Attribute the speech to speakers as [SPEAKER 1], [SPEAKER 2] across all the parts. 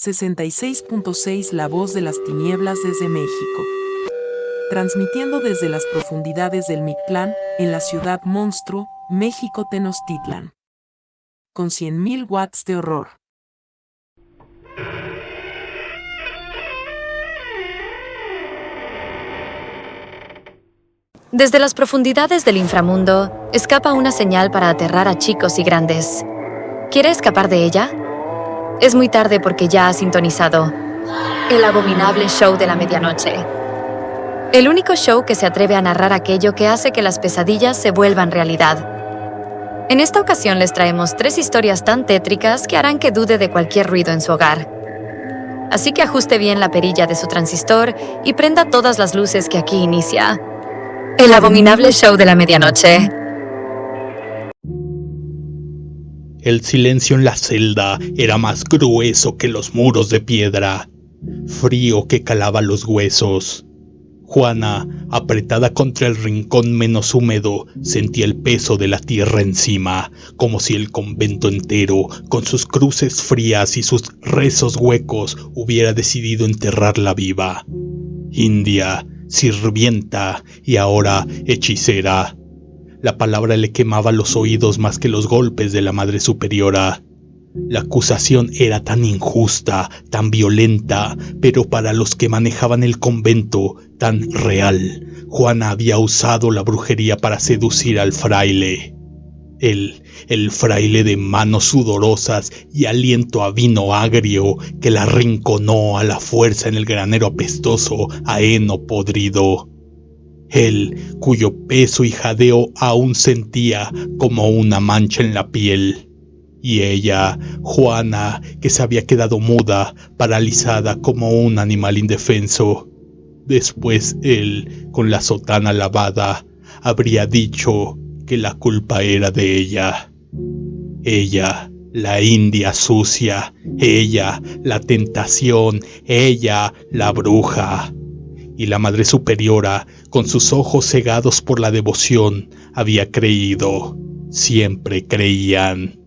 [SPEAKER 1] 66.6 La voz de las tinieblas desde México. Transmitiendo desde las profundidades del Mictlán, en la ciudad monstruo, México Tenochtitlan. Con 100.000 watts de horror.
[SPEAKER 2] Desde las profundidades del inframundo, escapa una señal para aterrar a chicos y grandes. ¿Quiere escapar de ella? Es muy tarde porque ya ha sintonizado el abominable show de la medianoche. El único show que se atreve a narrar aquello que hace que las pesadillas se vuelvan realidad. En esta ocasión les traemos 3 historias tan tétricas que harán que dude de cualquier ruido en su hogar. Así que ajuste bien la perilla de su transistor y prenda todas las luces que aquí inicia el abominable show de la medianoche.
[SPEAKER 3] El silencio en la celda era más grueso que los muros de piedra, frío que calaba los huesos. Juana, apretada contra el rincón menos húmedo, sentía el peso de la tierra encima, como si el convento entero, con sus cruces frías y sus rezos huecos, hubiera decidido enterrarla viva. India, sirvienta y ahora hechicera. La palabra le quemaba los oídos más que los golpes de la Madre Superiora. La acusación era tan injusta, tan violenta, pero para los que manejaban el convento, tan real. Juana había usado la brujería para seducir al fraile. El fraile de manos sudorosas y aliento a vino agrio que la arrinconó a la fuerza en el granero apestoso a heno podrido. Él, cuyo peso y jadeo aún sentía como una mancha en la piel. Y ella, Juana, que se había quedado muda, paralizada como un animal indefenso. Después él, con la sotana lavada, habría dicho que la culpa era de ella. Ella, la india sucia, ella, la tentación, ella, la bruja. Y la Madre Superiora, con sus ojos cegados por la devoción, había creído. Siempre creían.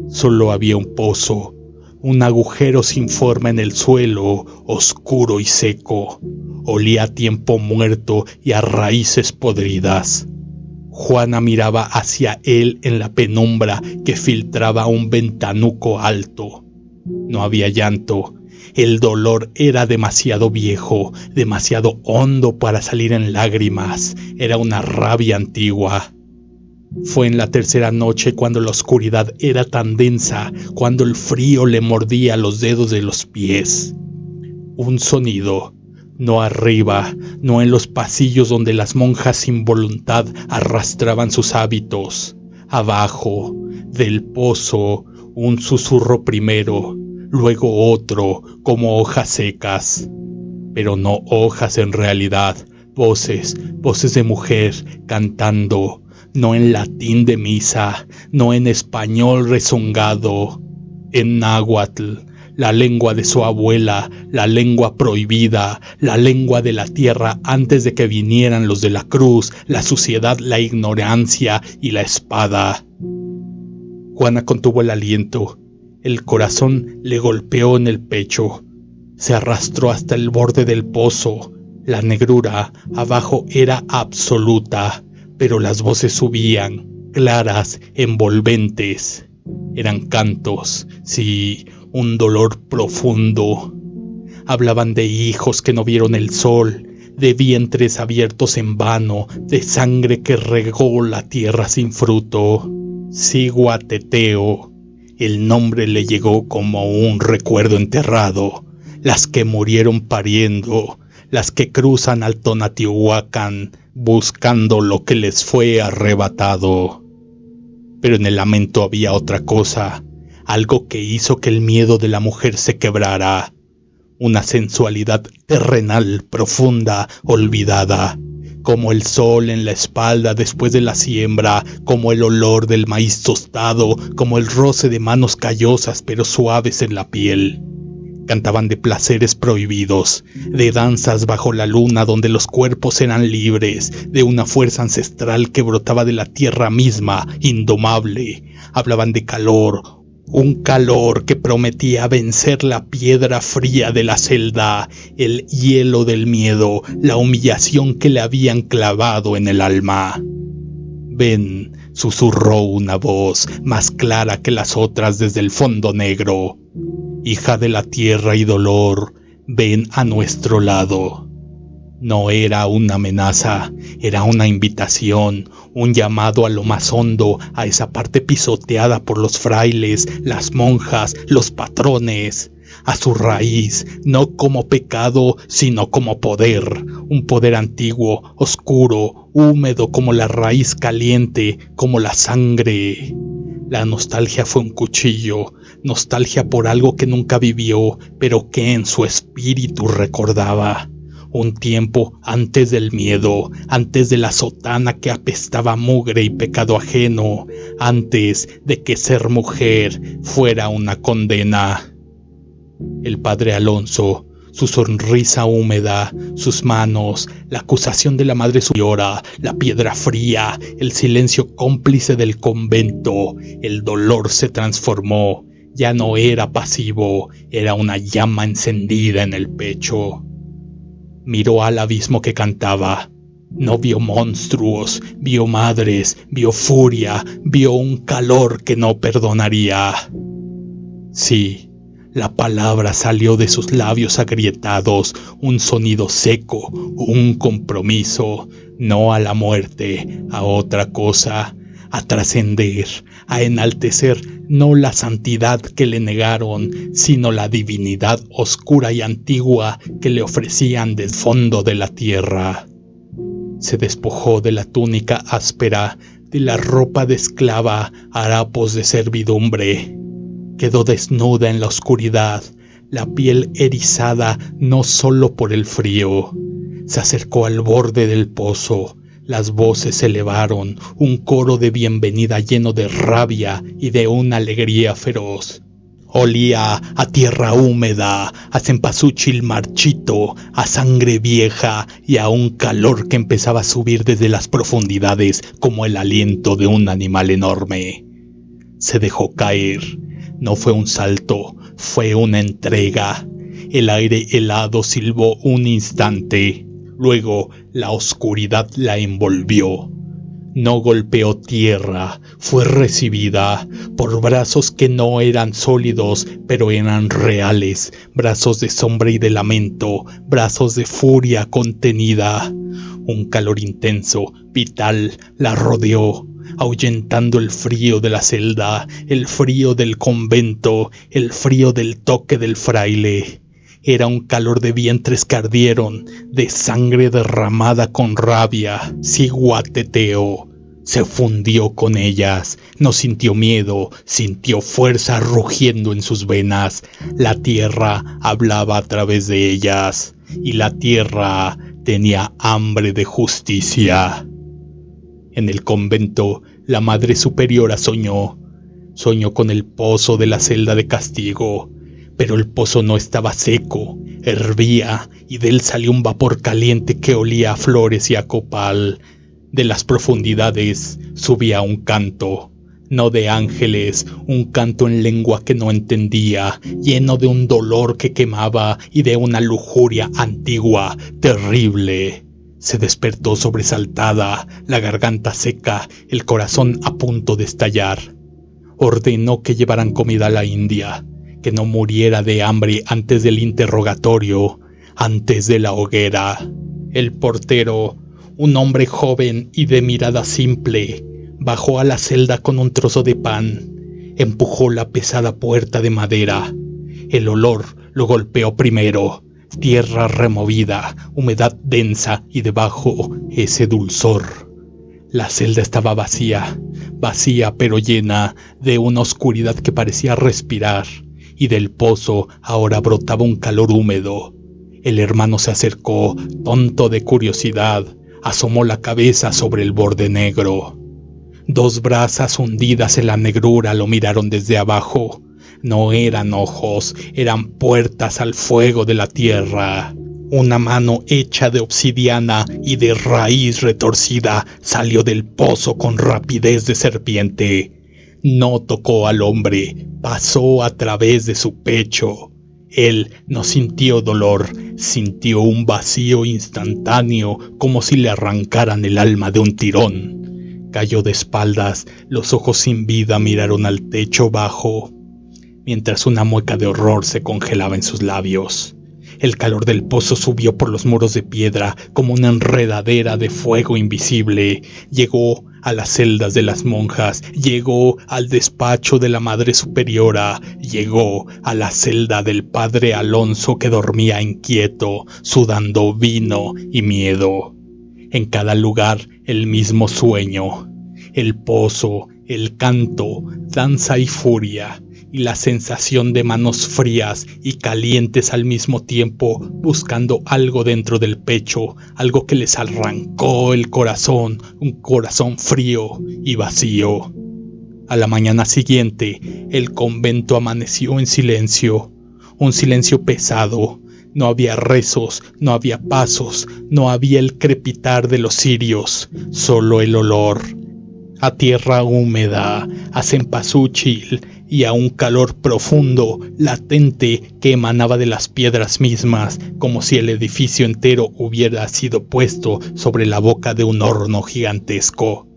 [SPEAKER 3] Solo había un pozo, un agujero sin forma en el suelo, oscuro y seco. Olía a tiempo muerto y a raíces podridas. Juana miraba hacia él en la penumbra que filtraba un ventanuco alto. No había llanto. El dolor era demasiado viejo, demasiado hondo para salir en lágrimas. Era una rabia antigua. Fue en la tercera noche cuando la oscuridad era tan densa, cuando el frío le mordía los dedos de los pies. Un sonido, no arriba, no en los pasillos donde las monjas sin voluntad arrastraban sus hábitos. Abajo, del pozo, un susurro primero, luego otro, como hojas secas. Pero no hojas en realidad, voces de mujer cantando, no en latín de misa, no en español rezongado, en náhuatl, la lengua de su abuela, la lengua prohibida, la lengua de la tierra antes de que vinieran los de la cruz, la suciedad, la ignorancia y la espada. Juana contuvo el aliento. El corazón le golpeó en el pecho. Se arrastró hasta el borde del pozo. La negrura abajo era absoluta, pero las voces subían, claras, envolventes. Eran cantos, sí, un dolor profundo. Hablaban de hijos que no vieron el sol, de vientres abiertos en vano, de sangre que regó la tierra sin fruto. Ciguateteo. El nombre le llegó como un recuerdo enterrado. Las que murieron pariendo, las que cruzan al Tonatiuhuacán buscando lo que les fue arrebatado. Pero en el lamento había otra cosa, algo que hizo que el miedo de la mujer se quebrara. Una sensualidad terrenal, profunda, olvidada. Como el sol en la espalda después de la siembra, como el olor del maíz tostado, como el roce de manos callosas pero suaves en la piel. Cantaban de placeres prohibidos, de danzas bajo la luna donde los cuerpos eran libres, de una fuerza ancestral que brotaba de la tierra misma, indomable. Hablaban de calor, Un calor que prometía vencer la piedra fría de la celda, el hielo del miedo, la humillación que le habían clavado en el alma. «Ven», susurró una voz, más clara que las otras desde el fondo negro. «Hija de la tierra y dolor, ven a nuestro lado». No era una amenaza, era una invitación, un llamado a lo más hondo, a esa parte pisoteada por los frailes, las monjas, los patrones, a su raíz, no como pecado, sino como poder, un poder antiguo, oscuro, húmedo como la raíz caliente, como la sangre. La nostalgia fue un cuchillo, nostalgia por algo que nunca vivió, pero que en su espíritu recordaba. Un tiempo antes del miedo, antes de la sotana que apestaba mugre y pecado ajeno, antes de que ser mujer fuera una condena. El padre Alonso, su sonrisa húmeda, sus manos, la acusación de la madre superiora, la piedra fría, el silencio cómplice del convento, el dolor se transformó, ya no era pasivo, era una llama encendida en el pecho. Miró al abismo que cantaba. No vio monstruos, vio madres, vio furia, vio un calor que no perdonaría. Sí, la palabra salió de sus labios agrietados, un sonido seco, un compromiso, no a la muerte, a otra cosa, a trascender, a enaltecer no la santidad que le negaron, sino la divinidad oscura y antigua que le ofrecían del fondo de la tierra. Se despojó de la túnica áspera, de la ropa de esclava, harapos de servidumbre. Quedó desnuda en la oscuridad, la piel erizada no solo por el frío. Se acercó al borde del pozo. Las voces se elevaron, un coro de bienvenida lleno de rabia y de una alegría feroz. Olía a tierra húmeda, a cempasúchil marchito, a sangre vieja y a un calor que empezaba a subir desde las profundidades como el aliento de un animal enorme. Se dejó caer. No fue un salto, fue una entrega. El aire helado silbó un instante. Luego la oscuridad la envolvió. No golpeó tierra, fue recibida por brazos que no eran sólidos, pero eran reales, brazos de sombra y de lamento, brazos de furia contenida. Un calor intenso, vital, la rodeó, ahuyentando el frío de la celda, el frío del convento, el frío del toque del fraile. Era un calor de vientres que ardieron, de sangre derramada con rabia. Ciguateteó, se fundió con ellas, no sintió miedo, sintió fuerza rugiendo en sus venas. La tierra hablaba a través de ellas, y la tierra tenía hambre de justicia. En el convento, la Madre Superiora soñó con el pozo de la celda de castigo. Pero el pozo no estaba seco, hervía, y de él salió un vapor caliente que olía a flores y a copal. De las profundidades subía un canto, no de ángeles, un canto en lengua que no entendía, lleno de un dolor que quemaba y de una lujuria antigua, terrible. Se despertó sobresaltada, la garganta seca, el corazón a punto de estallar. Ordenó que llevaran comida a la india, que no muriera de hambre antes del interrogatorio, antes de la hoguera. El portero, un hombre joven y de mirada simple, bajó a la celda con un trozo de pan, empujó la pesada puerta de madera. El olor lo golpeó primero, tierra removida, humedad densa y debajo ese dulzor. La celda estaba vacía pero llena de una oscuridad que parecía respirar. Y del pozo ahora brotaba un calor húmedo. El hermano se acercó, tonto de curiosidad, asomó la cabeza sobre el borde negro. Dos brasas hundidas en la negrura lo miraron desde abajo. No eran ojos, eran puertas al fuego de la tierra. Una mano hecha de obsidiana y de raíz retorcida salió del pozo con rapidez de serpiente. No tocó al hombre, pasó a través de su pecho. Él no sintió dolor, sintió un vacío instantáneo, como si le arrancaran el alma de un tirón. Cayó de espaldas, los ojos sin vida miraron al techo bajo, mientras una mueca de horror se congelaba en sus labios. El calor del pozo subió por los muros de piedra como una enredadera de fuego invisible. Llegó a las celdas de las monjas, llegó al despacho de la Madre Superiora, llegó a la celda del padre Alonso que dormía inquieto, sudando vino y miedo. En cada lugar el mismo sueño, el pozo, el canto, danza y furia, y la sensación de manos frías y calientes al mismo tiempo, buscando algo dentro del pecho, algo que les arrancó el corazón, un corazón frío y vacío. A la mañana siguiente, el convento amaneció en silencio, un silencio pesado. No había rezos, no había pasos, no había el crepitar de los cirios, solo el olor a tierra húmeda, a cempasúchil y a un calor profundo, latente, que emanaba de las piedras mismas, como si el edificio entero hubiera sido puesto sobre la boca de un horno gigantesco.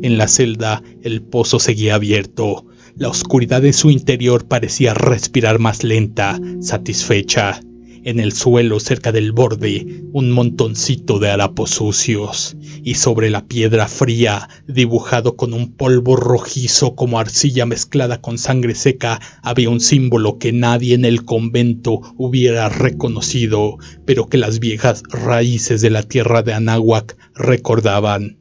[SPEAKER 3] En la celda el pozo seguía abierto. La oscuridad de su interior parecía respirar más lenta, satisfecha. En el suelo, cerca del borde, un montoncito de harapos sucios, y sobre la piedra fría, dibujado con un polvo rojizo como arcilla mezclada con sangre seca, había un símbolo que nadie en el convento hubiera reconocido, pero que las viejas raíces de la tierra de Anáhuac recordaban.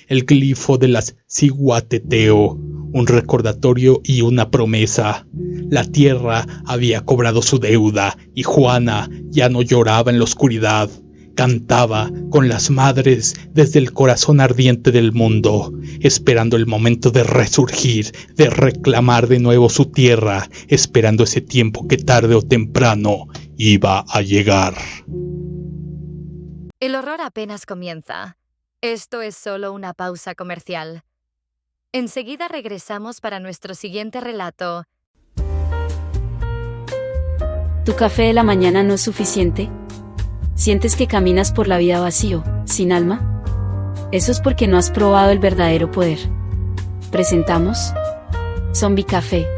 [SPEAKER 3] El glifo de las Ciguateteo, un recordatorio y una promesa. La tierra había cobrado su deuda y Juana ya no lloraba en la oscuridad. Cantaba con las madres desde el corazón ardiente del mundo, esperando el momento de resurgir, de reclamar de nuevo su tierra, esperando ese tiempo que tarde o temprano iba a llegar.
[SPEAKER 2] El horror apenas comienza. Esto es solo una pausa comercial. Enseguida regresamos para nuestro siguiente relato.
[SPEAKER 4] ¿Tu café de la mañana no es suficiente? ¿Sientes que caminas por la vida vacío, sin alma? Eso es porque no has probado el verdadero poder. Presentamos Zombie Café,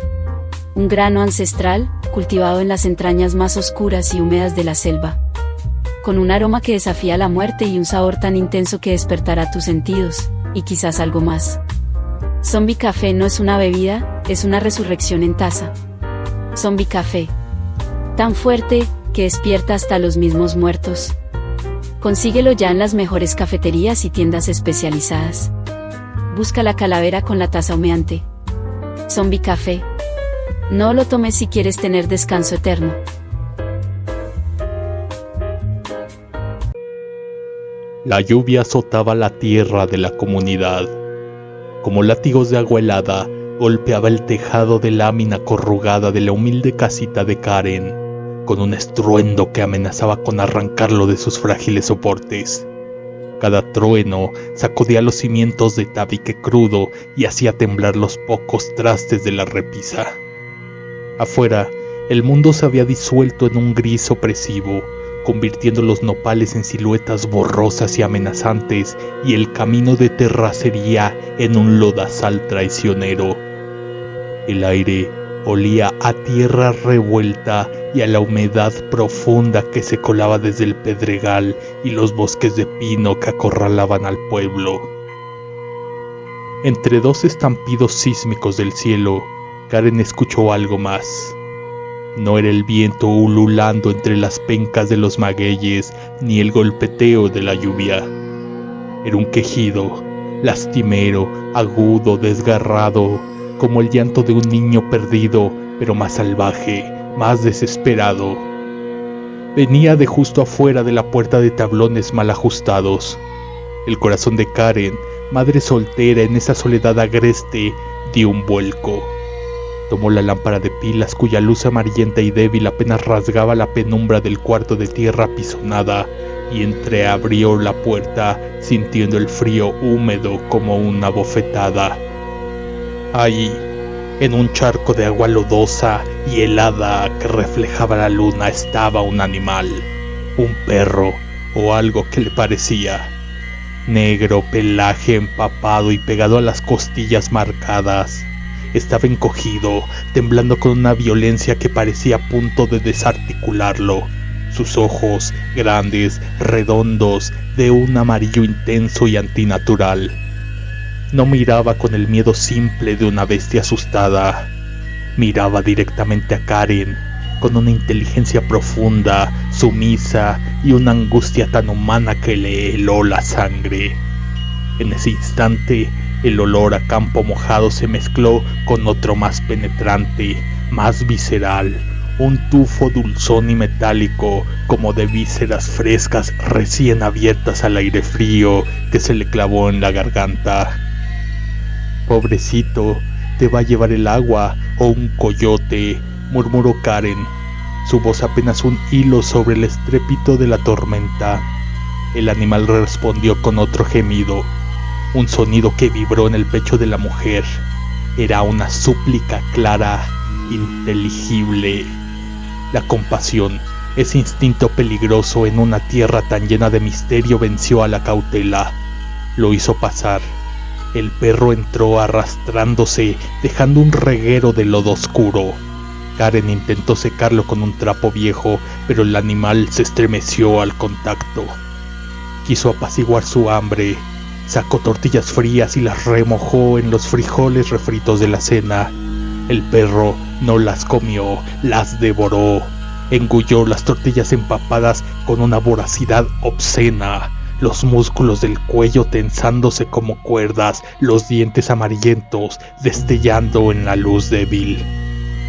[SPEAKER 4] un grano ancestral cultivado en las entrañas más oscuras y húmedas de la selva, con un aroma que desafía la muerte y un sabor tan intenso que despertará tus sentidos, y quizás algo más. Zombie Café no es una bebida, es una resurrección en taza. Zombie Café, tan fuerte que despierta hasta los mismos muertos. Consíguelo ya en las mejores cafeterías y tiendas especializadas. Busca la calavera con la taza humeante. Zombie Café. No lo tomes si quieres tener descanso eterno.
[SPEAKER 3] La lluvia azotaba la tierra de la comunidad. Como látigos de agua helada, golpeaba el tejado de lámina corrugada de la humilde casita de Karen, con un estruendo que amenazaba con arrancarlo de sus frágiles soportes. Cada trueno sacudía los cimientos de tabique crudo y hacía temblar los pocos trastes de la repisa. Afuera, el mundo se había disuelto en un gris opresivo, convirtiendo los nopales en siluetas borrosas y amenazantes y el camino de terracería en un lodazal traicionero. El aire olía a tierra revuelta y a la humedad profunda que se colaba desde el pedregal y los bosques de pino que acorralaban al pueblo. Entre dos estampidos sísmicos del cielo, Karen escuchó algo más. No era el viento ululando entre las pencas de los magueyes, ni el golpeteo de la lluvia. Era un quejido, lastimero, agudo, desgarrado, como el llanto de un niño perdido, pero más salvaje, más desesperado. Venía de justo afuera de la puerta de tablones mal ajustados. El corazón de Karen, madre soltera en esa soledad agreste, dio un vuelco. Tomó la lámpara de pilas cuya luz amarillenta y débil apenas rasgaba la penumbra del cuarto de tierra apisonada y entreabrió la puerta sintiendo el frío húmedo como una bofetada. Ahí, En un charco de agua lodosa y helada que reflejaba la luna estaba un animal, un perro o algo que le parecía. Negro, pelaje empapado y pegado a las costillas marcadas. Estaba encogido, temblando con una violencia que parecía a punto de desarticularlo. Sus ojos, grandes, redondos, de un amarillo intenso y antinatural. No miraba con el miedo simple de una bestia asustada. Miraba directamente a Karen, con una inteligencia profunda, sumisa y una angustia tan humana que le heló la sangre. En ese instante, el olor a campo mojado se mezcló con otro más penetrante, más visceral, un tufo dulzón y metálico, como de vísceras frescas recién abiertas al aire frío que se le clavó en la garganta. «Pobrecito, te va a llevar el agua o un coyote», murmuró Karen, su voz apenas un hilo sobre el estrépito de la tormenta. El animal respondió con otro gemido, un sonido que vibró en el pecho de la mujer. Era una súplica clara, inteligible. La compasión, ese instinto peligroso en una tierra tan llena de misterio, venció a la cautela. Lo hizo pasar. El perro entró arrastrándose, dejando un reguero de lodo oscuro. Karen intentó secarlo con un trapo viejo, pero el animal se estremeció al contacto. Quiso apaciguar su hambre. Sacó tortillas frías y las remojó en los frijoles refritos de la cena. El perro no las comió, las devoró. Engulló las tortillas empapadas con una voracidad obscena, los músculos del cuello tensándose como cuerdas, los dientes amarillentos destellando en la luz débil.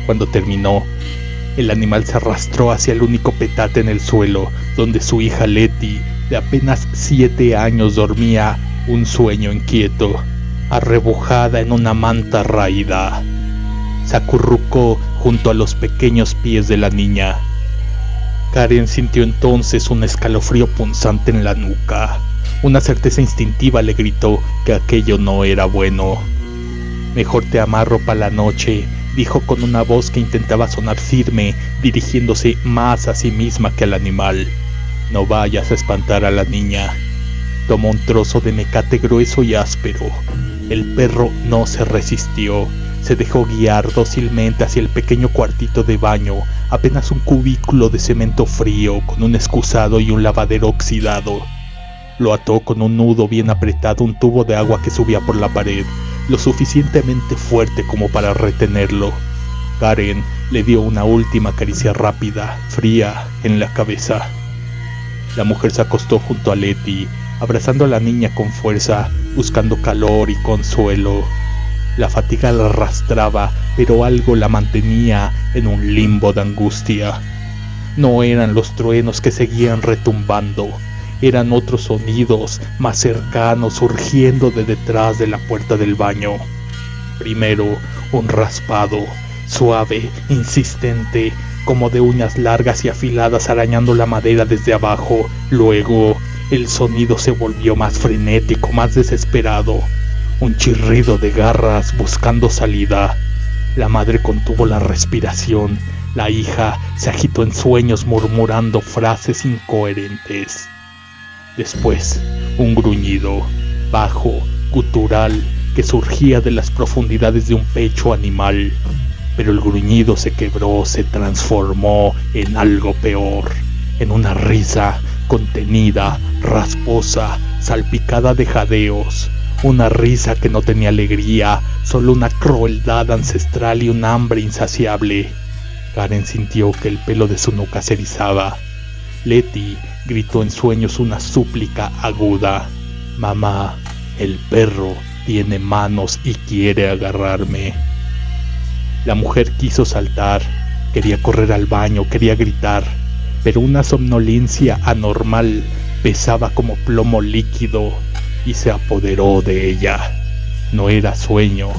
[SPEAKER 3] Cuando terminó, el animal se arrastró hacia el único petate en el suelo, donde su hija Letty, de apenas 7 años, dormía un sueño inquieto, arrebujada en una manta raída. Se acurrucó junto a los pequeños pies de la niña. Karen sintió entonces un escalofrío punzante en la nuca. Una certeza instintiva le gritó que aquello no era bueno. «Mejor te amarro para la noche», dijo con una voz que intentaba sonar firme, dirigiéndose más a sí misma que al animal. «No vayas a espantar a la niña». Tomó un trozo de mecate grueso y áspero. El perro no se resistió. Se dejó guiar dócilmente hacia el pequeño cuartito de baño, apenas un cubículo de cemento frío con un excusado y un lavadero oxidado. Lo ató con un nudo bien apretado un tubo de agua que subía por la pared, lo suficientemente fuerte como para retenerlo. Karen le dio una última caricia rápida, fría, en la cabeza. La mujer se acostó junto a Letty, abrazando a la niña con fuerza, buscando calor y consuelo. La fatiga la arrastraba, pero algo la mantenía en un limbo de angustia. No eran los truenos que seguían retumbando, eran otros sonidos más cercanos surgiendo de detrás de la puerta del baño. Primero, un raspado, suave, insistente, como de uñas largas y afiladas arañando la madera desde abajo. Luego, el sonido se volvió más frenético, más desesperado. Un chirrido de garras buscando salida. La madre contuvo la respiración. La hija se agitó en sueños murmurando frases incoherentes. Después, un gruñido, bajo, gutural, que surgía de las profundidades de un pecho animal. Pero el gruñido se quebró, se transformó en algo peor, en una risa contenida, rasposa, salpicada de jadeos. Una risa que no tenía alegría, solo una crueldad ancestral y un hambre insaciable. Karen sintió que el pelo de su nuca se erizaba. Letty gritó en sueños una súplica aguda. «Mamá, el perro tiene manos y quiere agarrarme». La mujer quiso saltar, quería correr al baño, quería gritar, pero una somnolencia anormal pesaba como plomo líquido y se apoderó de ella. No era sueño,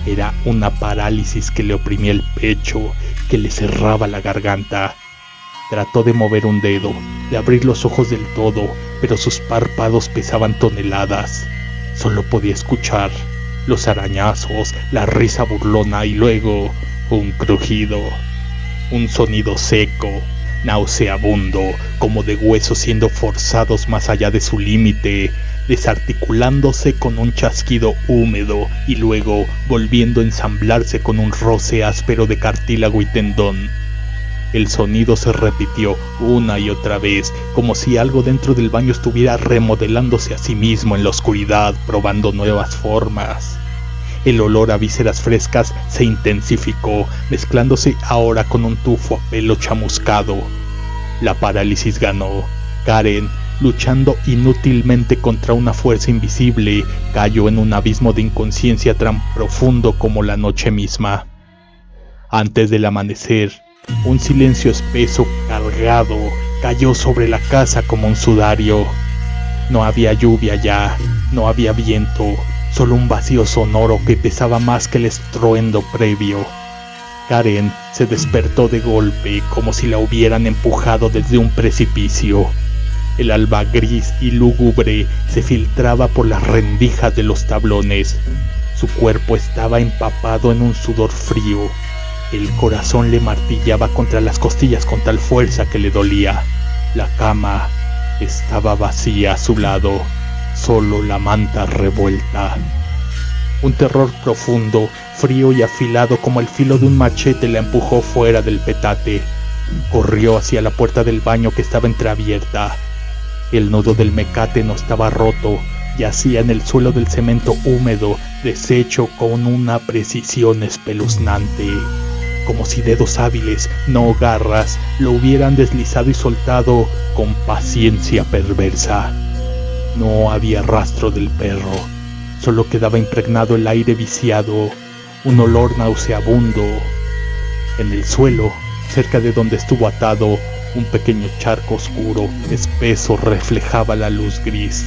[SPEAKER 3] era una parálisis que le oprimía el pecho, que le cerraba la garganta. Trató de mover un dedo, de abrir los ojos del todo, pero sus párpados pesaban toneladas. Solo podía escuchar los arañazos, la risa burlona y luego un crujido, un sonido seco, nauseabundo, como de huesos siendo forzados más allá de su límite, desarticulándose con un chasquido húmedo y luego volviendo a ensamblarse con un roce áspero de cartílago y tendón. El sonido se repitió una y otra vez, como si algo dentro del baño estuviera remodelándose a sí mismo en la oscuridad, probando nuevas formas. El olor a vísceras frescas se intensificó, mezclándose ahora con un tufo a pelo chamuscado. La parálisis ganó. Karen, luchando inútilmente contra una fuerza invisible, cayó en un abismo de inconsciencia tan profundo como la noche misma. Antes del amanecer, un silencio espeso, cargado, cayó sobre la casa como un sudario. No había lluvia ya, no había viento, solo un vacío sonoro que pesaba más que el estruendo previo. Karen se despertó de golpe, como si la hubieran empujado desde un precipicio. El alba gris y lúgubre se filtraba por las rendijas de los tablones. Su cuerpo estaba empapado en un sudor frío. El corazón le martillaba contra las costillas con tal fuerza que le dolía. La cama estaba vacía a su lado, solo la manta revuelta. Un terror profundo, frío y afilado como el filo de un machete la empujó fuera del petate. Corrió hacia la puerta del baño que estaba entreabierta. El nudo del mecate no estaba roto, yacía en el suelo del cemento húmedo, deshecho con una precisión espeluznante, como si dedos hábiles, no garras, lo hubieran deslizado y soltado con paciencia perversa. No había rastro del perro, solo quedaba impregnado el aire viciado, un olor nauseabundo. En el suelo, cerca de donde estuvo atado, un pequeño charco oscuro, espeso, reflejaba la luz gris.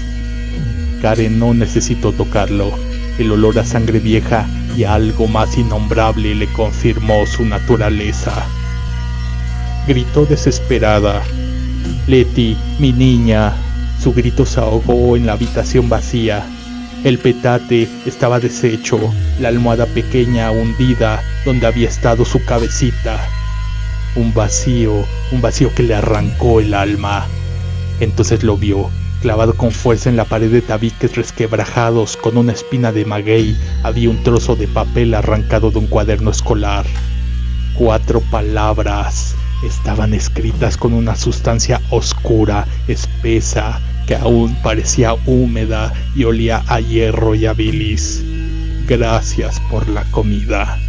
[SPEAKER 3] Karen no necesitó tocarlo. El olor a sangre vieja y a algo más innombrable le confirmó su naturaleza. Gritó desesperada: «Letty, mi niña». Su grito se ahogó en la habitación vacía. El petate estaba deshecho, la almohada pequeña hundida donde había estado su cabecita. Un vacío que le arrancó el alma. Entonces lo vio, clavado con fuerza en la pared de tabiques resquebrajados con una espina de maguey. Había un trozo de papel arrancado de un cuaderno escolar. 4 palabras estaban escritas con una sustancia oscura, espesa, que aún parecía húmeda y olía a hierro y a bilis. «Gracias por la comida».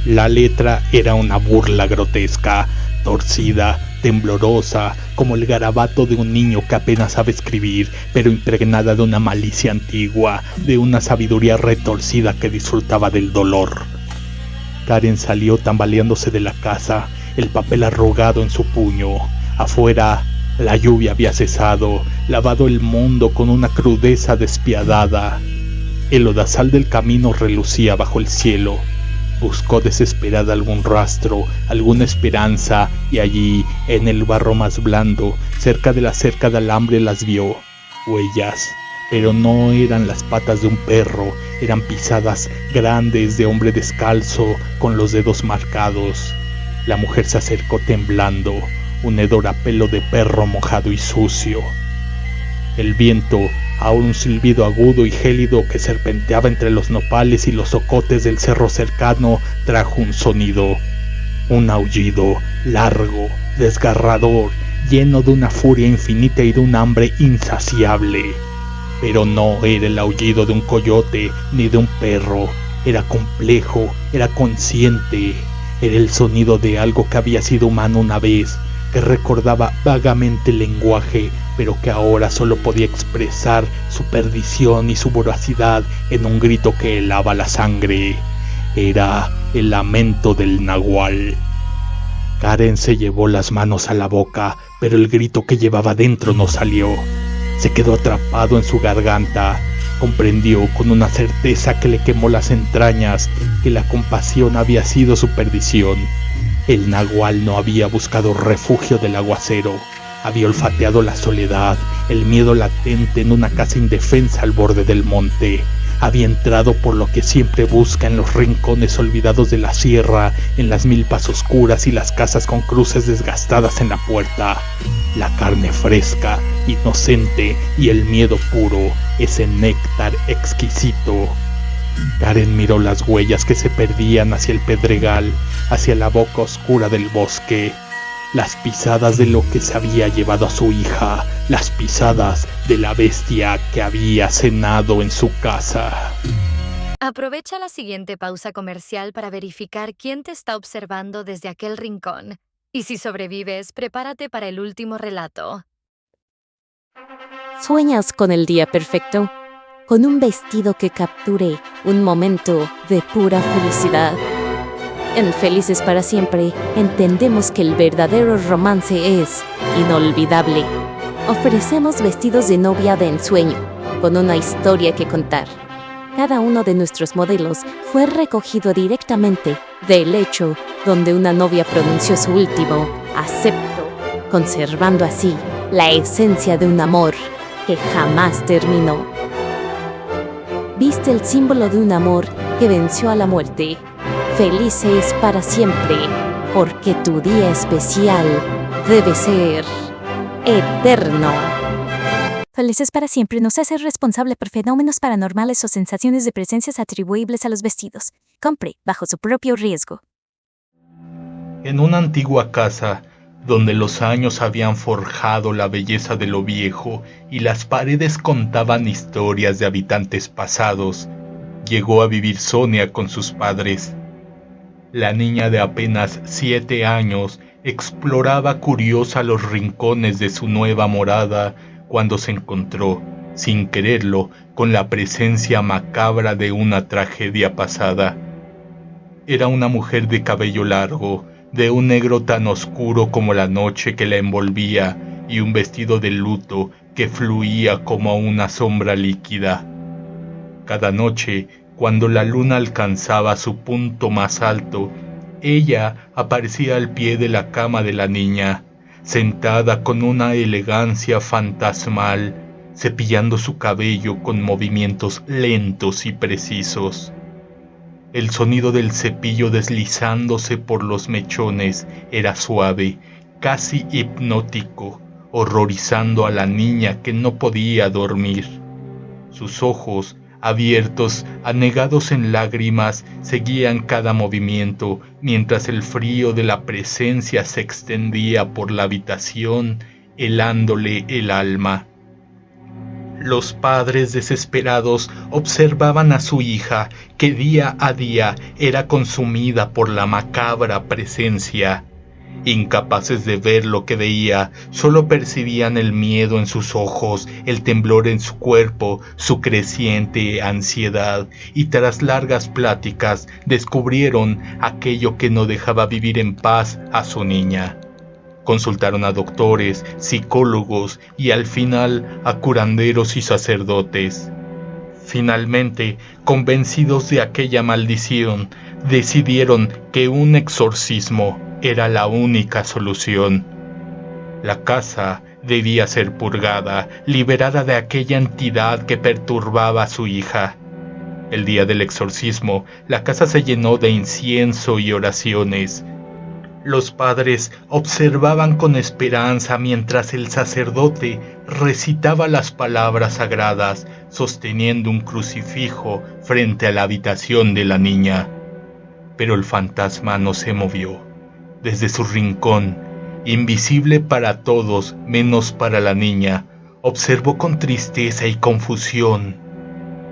[SPEAKER 3] La letra era una burla grotesca, torcida, temblorosa, como el garabato de un niño que apenas sabe escribir, pero impregnada de una malicia antigua, de una sabiduría retorcida que disfrutaba del dolor. Karen salió tambaleándose de la casa, el papel arrugado en su puño. Afuera, la lluvia había cesado, lavado el mundo con una crudeza despiadada. El lodazal del camino relucía bajo el cielo. Buscó desesperada algún rastro, alguna esperanza, y allí, en el barro más blando, cerca de la cerca de alambre, las vio. Huellas, pero no eran las patas de un perro, eran pisadas grandes de hombre descalzo, con los dedos marcados. La mujer se acercó temblando, un hedor a pelo de perro mojado y sucio. El viento, ahora un silbido agudo y gélido que serpenteaba entre los nopales y los ocotes del cerro cercano, trajo un sonido, un aullido largo, desgarrador, lleno de una furia infinita y de un hambre insaciable. Pero no era el aullido de un coyote ni de un perro, era complejo, era consciente, era el sonido de algo que había sido humano una vez, que recordaba vagamente el lenguaje, pero que ahora solo podía expresar su perdición y su voracidad en un grito que helaba la sangre. Era el lamento del nahual. Karen se llevó las manos a la boca, pero el grito que llevaba dentro no salió. Se quedó atrapado en su garganta. Comprendió con una certeza que le quemó las entrañas que la compasión había sido su perdición. El nahual no había buscado refugio del aguacero. Había olfateado la soledad, el miedo latente en una casa indefensa al borde del monte. había entrado por lo que siempre busca en los rincones olvidados de la sierra, en las milpas oscuras y las casas con cruces desgastadas en la puerta. La carne fresca, inocente y el miedo puro, ese néctar exquisito. Karen miró las huellas que se perdían hacia el pedregal, hacia la boca oscura del bosque. Las pisadas de lo que se había llevado a su hija, las pisadas de la bestia que había cenado en su casa.
[SPEAKER 2] Aprovecha la siguiente pausa comercial para verificar quién te está observando desde aquel rincón. Y si sobrevives, prepárate para el último relato.
[SPEAKER 5] ¿Sueñas con el día perfecto? Con un vestido que capture un momento de pura felicidad. En Felices para Siempre, entendemos que el verdadero romance es inolvidable. Ofrecemos vestidos de novia de ensueño, con una historia que contar. Cada uno de nuestros modelos fue recogido directamente del lecho donde una novia pronunció su último acepto, conservando así la esencia de un amor que jamás terminó. Viste el símbolo de un amor que venció a la muerte. Felices para siempre, porque tu día especial debe ser eterno. Felices para Siempre nos hace responsable por fenómenos paranormales o sensaciones de presencias atribuibles a los vestidos. Compre bajo su propio riesgo.
[SPEAKER 3] En una antigua casa, donde los años habían forjado la belleza de lo viejo y las paredes contaban historias de habitantes pasados, llegó a vivir Sonia con sus padres. La niña de apenas 7 años exploraba curiosa los rincones de su nueva morada cuando se encontró, sin quererlo, con la presencia macabra de una tragedia pasada. Era una mujer de cabello largo, de un negro tan oscuro como la noche que la envolvía, y un vestido de luto que fluía como una sombra líquida. Cada noche, cuando la luna alcanzaba su punto más alto, ella aparecía al pie de la cama de la niña, sentada con una elegancia fantasmal, cepillando su cabello con movimientos lentos y precisos. El sonido del cepillo deslizándose por los mechones era suave, casi hipnótico, horrorizando a la niña que no podía dormir. Sus ojos, abiertos, anegados en lágrimas, seguían cada movimiento, mientras el frío de la presencia se extendía por la habitación, helándole el alma. Los padres desesperados observaban a su hija, que día a día era consumida por la macabra presencia. Incapaces de ver lo que veía, solo percibían el miedo en sus ojos, el temblor en su cuerpo, su creciente ansiedad, y tras largas pláticas descubrieron aquello que no dejaba vivir en paz a su niña. Consultaron a doctores, psicólogos y al final a curanderos y sacerdotes. Finalmente, convencidos de aquella maldición, decidieron que un exorcismo era la única solución. La casa debía ser purgada, liberada de aquella entidad que perturbaba a su hija. El día del exorcismo, la casa se llenó de incienso y oraciones. Los padres observaban con esperanza mientras el sacerdote recitaba las palabras sagradas, sosteniendo un crucifijo frente a la habitación de la niña. Pero el fantasma no se movió. Desde su rincón, invisible para todos menos para la niña, observó con tristeza y confusión.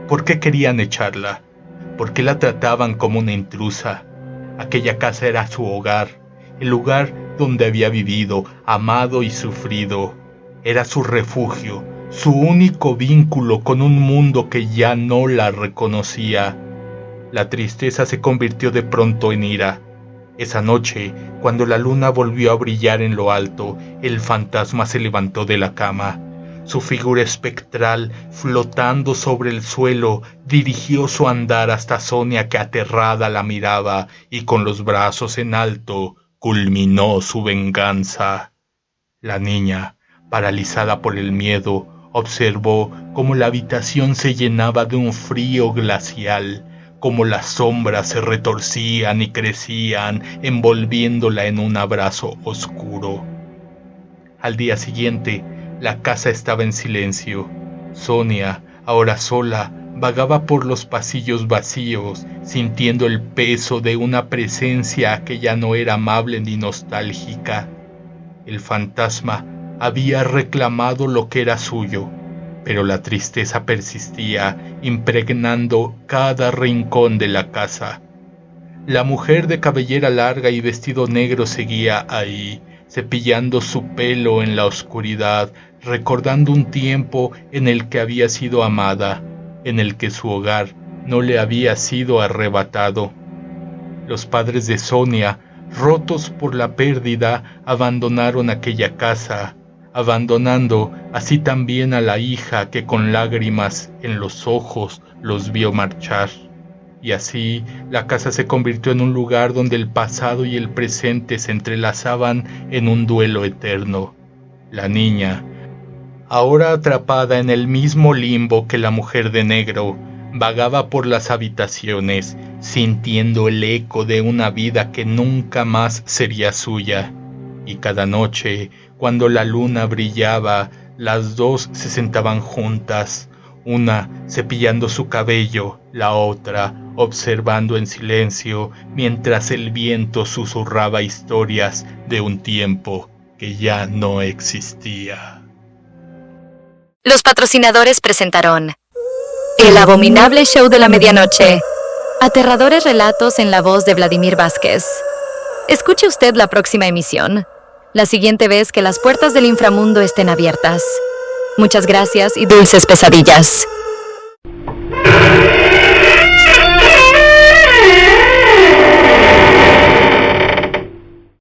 [SPEAKER 3] ¿Por qué querían echarla? ¿Por qué la trataban como una intrusa? Aquella casa era su hogar, el lugar donde había vivido, amado y sufrido. Era su refugio, su único vínculo con un mundo que ya no la reconocía. La tristeza se convirtió de pronto en ira. Esa noche, cuando la luna volvió a brillar en lo alto, el fantasma se levantó de la cama. Su figura espectral, flotando sobre el suelo, dirigió su andar hasta Sonia, que aterrada la miraba, y con los brazos en alto, culminó su venganza. La niña, paralizada por el miedo, Observó cómo la habitación se llenaba de un frío glacial, cómo las sombras se retorcían y crecían, envolviéndola en un abrazo oscuro. Al día siguiente, la casa estaba en silencio. Sonia, ahora sola, vagaba por los pasillos vacíos, sintiendo el peso de una presencia que ya no era amable ni nostálgica. El fantasma había reclamado lo que era suyo, pero la tristeza persistía, impregnando cada rincón de la casa. La mujer de cabellera larga y vestido negro seguía ahí, cepillando su pelo en la oscuridad, recordando un tiempo en el que había sido amada, en el que su hogar no le había sido arrebatado. Los padres de Sonia, rotos por la pérdida, abandonaron aquella casa, abandonando así también a la hija que con lágrimas en los ojos los vio marchar. Y así la casa se convirtió en un lugar donde el pasado y el presente se entrelazaban en un duelo eterno. La niña, ahora atrapada en el mismo limbo que la mujer de negro, vagaba por las habitaciones, sintiendo el eco de una vida que nunca más sería suya. Y cada noche, cuando la luna brillaba, las dos se sentaban juntas, una cepillando su cabello, la otra observando en silencio, mientras el viento susurraba historias de un tiempo que ya no existía.
[SPEAKER 2] Los patrocinadores presentaron El Abominable Show de la Medianoche. Aterradores relatos en la voz de Vladimir Vázquez. Escuche usted la próxima emisión, la siguiente vez que las puertas del inframundo estén abiertas. Muchas gracias y dulces pesadillas.